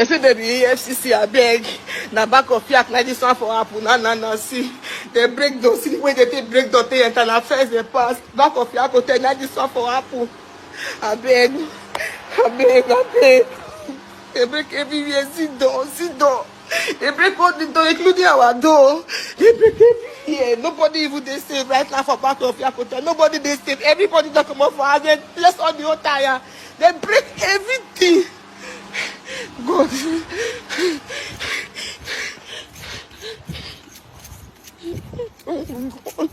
They say they be EFCC, I beg. Na back of yak, na this one for Apple. Na, see. They break those, see the way they break those, they enter, na first they pass. Back of yak, hotel, na this one for Apple. I beg. They break everywhere, sit down. They break all the door, including our door. They break everywhere. Nobody even they save right now for back of yak, hotel. Nobody they save. Everybody that come up for us, they place on the whole tire. They break everything. God. Oh God.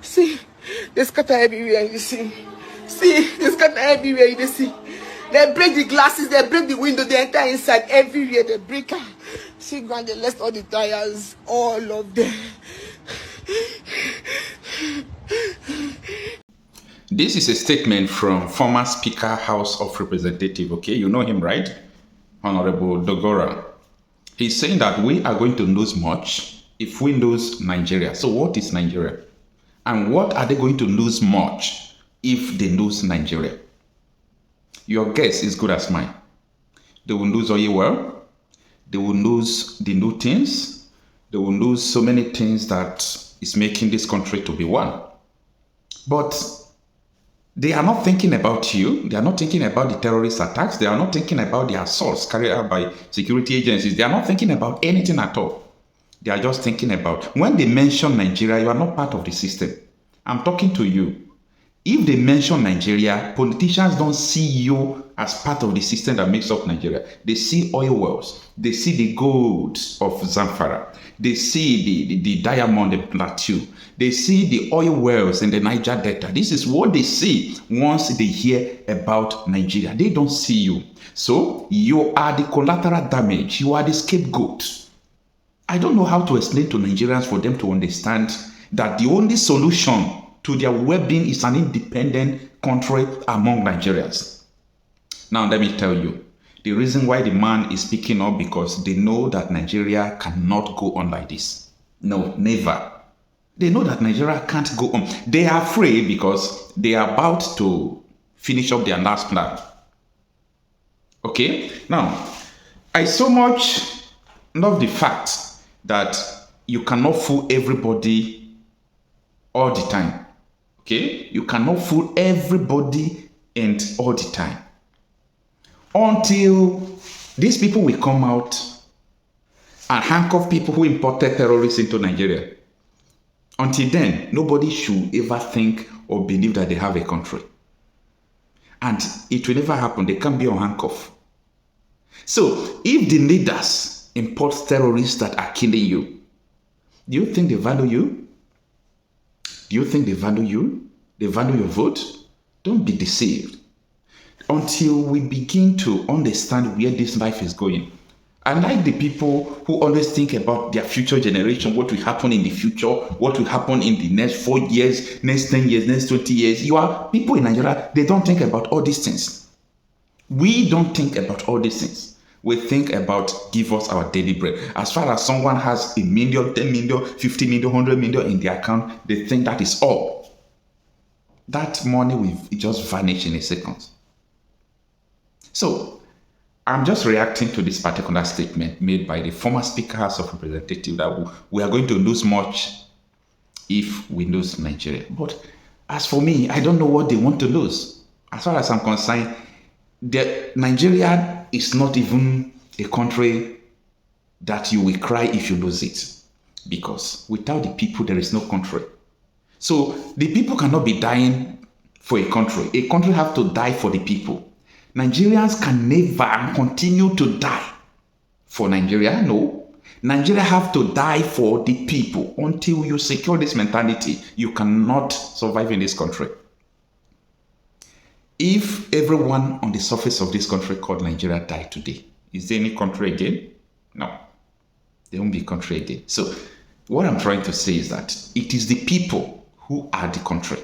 See, they scatter everywhere, you see. They scatter everywhere, you see. They break the glasses, they break the window, they enter inside everywhere, they break. See, God, they left all the tires, all of them. This is a statement from former Speaker House of Representatives, okay? You know him, right? Honorable Dogora. He's saying that we are going to lose much if we lose Nigeria. So what is Nigeria? And what are they going to lose much if they lose Nigeria? Your guess is good as mine. They will lose oil well. They will lose the new things. They will lose so many things that is making this country to be one. But they are not thinking about you. They are not thinking about the terrorist attacks. They are not thinking about the assaults carried out by security agencies. They are not thinking about anything at all. They are just thinking about, when they mention Nigeria, you are not part of the system. I'm talking to you. If they mention Nigeria, politicians don't see you as part of the system that makes up Nigeria. They see oil wells. They see the gold of Zamfara. They see the diamond in Plateau. They see the oil wells in the Niger Delta. This is what they see once they hear about Nigeria. They don't see you. So you are the collateral damage. You are the scapegoat. I don't know how to explain to Nigerians for them to understand that the only solution to their well-being is an independent country among Nigerians. Now, let me tell you, the reason why the man is speaking up because they know that Nigeria cannot go on like this. No, never. They know that Nigeria can't go on. They are afraid because they are about to finish up their last plan. Okay? Now, I so much love the fact that you cannot fool everybody all the time. Okay? You cannot fool everybody and all the time. Until these people will come out and handcuff people who imported terrorists into Nigeria. Until then, nobody should ever think or believe that they have a country. And it will never happen. They can't be on handcuff. So, if the leaders import terrorists that are killing you, do you think they value you? Do you think they value you? They value your vote? Don't be deceived. Until we begin to understand where this life is going. I like the people who always think about their future generation, what will happen in the future, what will happen in the next 4 years, next 10 years, next 20 years. You are people in Nigeria, they don't think about all these things. We don't think about all these things. We think about give us our daily bread. As far as someone has 1 million, 10 million, 50 million, 100 million in their account, they think that is all. That money will just vanish in a second. So, I'm just reacting to this particular statement made by the former Speaker House of Representatives that we are going to lose much if we lose Nigeria. But as for me, I don't know what they want to lose. As far as I'm concerned, Nigeria is not even a country that you will cry if you lose it. Because without the people, there is no country. So the people cannot be dying for a country. A country has to die for the people. Nigerians can never continue to die for Nigeria. No. Nigeria have to die for the people. Until you secure this mentality, you cannot survive in this country. If everyone on the surface of this country called Nigeria died today, is there any country again? No. There won't be a country again. So what I'm trying to say is that it is the people who are the country,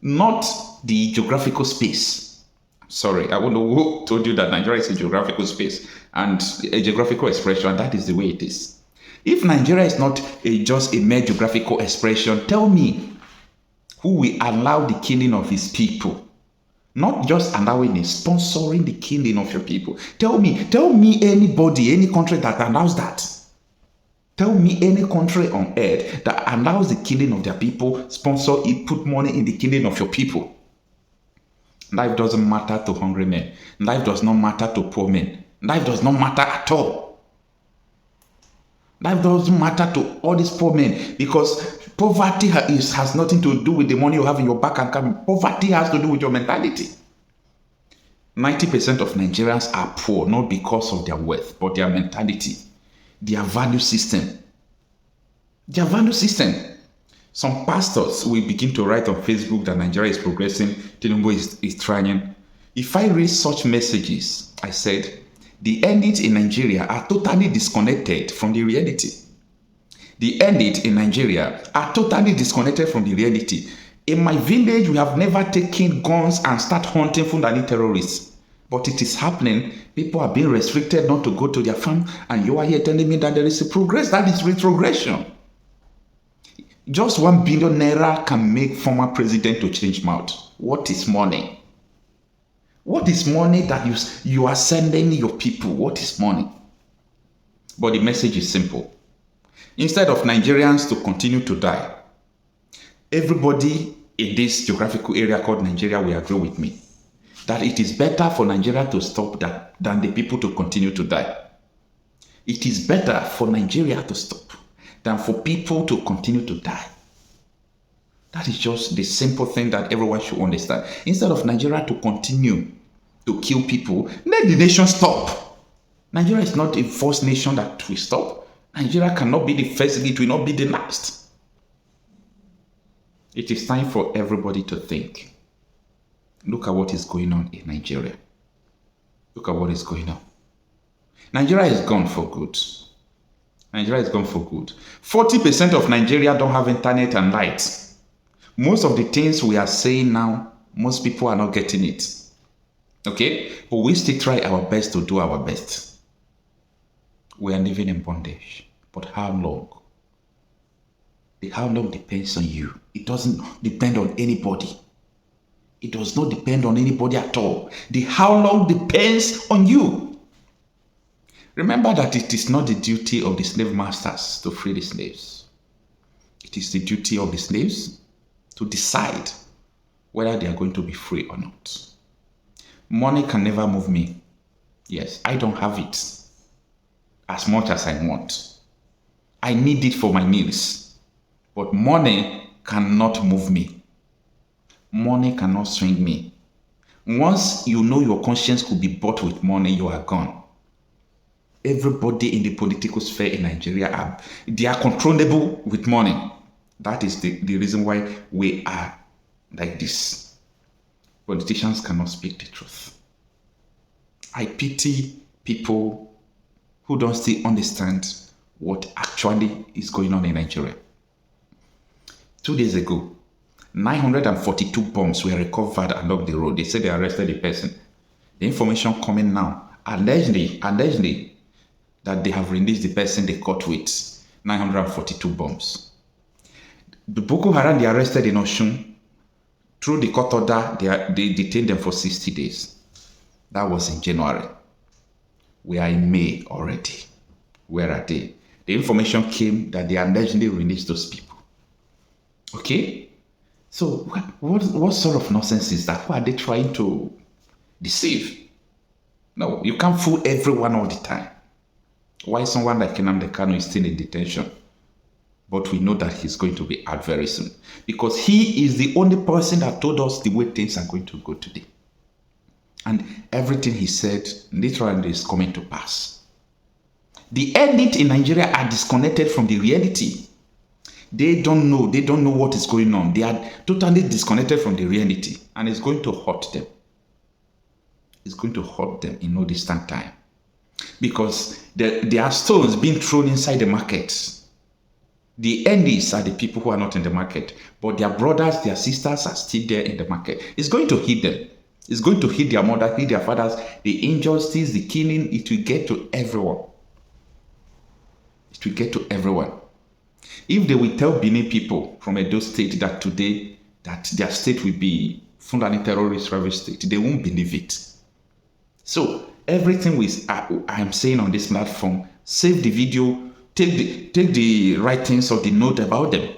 not the geographical space. Sorry, I don't know who told you that Nigeria is a geographical space and a geographical expression, and that is the way it is. If Nigeria is not just a mere geographical expression, tell me who will allow the killing of his people. Not just allowing it, sponsoring the killing of your people. Tell me anybody, any country that allows that. Tell me any country on earth that allows the killing of their people, sponsor it, put money in the killing of your people. Life doesn't matter to hungry men. Life does not matter to poor men. Life does not matter at all. Life doesn't matter to all these poor men, because poverty has nothing to do with the money you have in your bank account. Poverty has to do with your mentality. 90% of Nigerians are poor, not because of their wealth, but their mentality, their value system. Their value system. Some pastors will begin to write on Facebook that Nigeria is progressing, Tinubu is trying. If I read such messages, I said, the elites in Nigeria are totally disconnected from the reality. The elites in Nigeria are totally disconnected from the reality. In my village, we have never taken guns and start hunting Fulani terrorists. But it is happening. People are being restricted not to go to their farm. And you are here telling me that there is a progress. That is retrogression. Just 1 billion naira can make former president to change mouth. What is money? What is money that you are sending your people? What is money? But the message is simple. Instead of Nigerians to continue to die, everybody in this geographical area called Nigeria will agree with me that it is better for Nigeria to stop that than the people to continue to die. It is better for Nigeria to stop than for people to continue to die. That is just the simple thing that everyone should understand. Instead of Nigeria to continue to kill people, let the nation stop. Nigeria is not a first nation that will stop. Nigeria cannot be the first, it will not be the last. It is time for everybody to think. Look at what is going on in Nigeria. Look at what is going on. Nigeria is gone for good. Nigeria is gone for good. 40% of Nigeria don't have internet and lights. Most of the things we are saying now, most people are not getting it. Okay? But we still try our best to do our best. We are living in bondage. But how long? The how long depends on you. It doesn't depend on anybody. It does not depend on anybody at all. The how long depends on you. Remember that it is not the duty of the slave masters to free the slaves. It is the duty of the slaves to decide whether they are going to be free or not. Money can never move me. Yes, I don't have it as much as I want. I need it for my meals. But money cannot move me. Money cannot swing me. Once you know your conscience could be bought with money, you are gone. Everybody in the political sphere in Nigeria, they are controllable with money. That is the reason why we are like this. Politicians cannot speak the truth. I pity people who don't still understand what actually is going on in Nigeria. 2 days ago, 942 bombs were recovered along the road. They said they arrested the person. The information coming now, allegedly, that they have released the person they caught with 942 bombs. The Boko Haram they arrested in Oshun, through the court order, they detained them for 60 days. That was in January. We are in May already. Where are they? The information came that they allegedly released those people. Okay? So what sort of nonsense is that? Who are they trying to deceive? No, you can't fool everyone all the time. Why someone like Nnamdi Kanu is still in detention? But we know that he's going to be out very soon. Because he is the only person that told us the way things are going to go today. And everything he said literally is coming to pass. The elite in Nigeria are disconnected from the reality. They don't know what is going on. They are totally disconnected from the reality. And it's going to hurt them. It's going to hurt them in no distant time. Because there are stones being thrown inside the market. The enemies are the people who are not in the market. But their brothers, their sisters are still there in the market. It's going to hit them. It's going to hit their mother, hit their fathers. The injustice, the killing, it will get to everyone. It will get to everyone. If they will tell Benin people from Edo State that today, that their state will be Fulani terrorist rebel state, they won't believe it. So everything I am saying on this platform, save the video, take the writings of the note about them.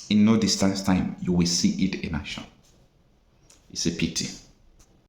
In no distance time, you will see it in action. It's a pity.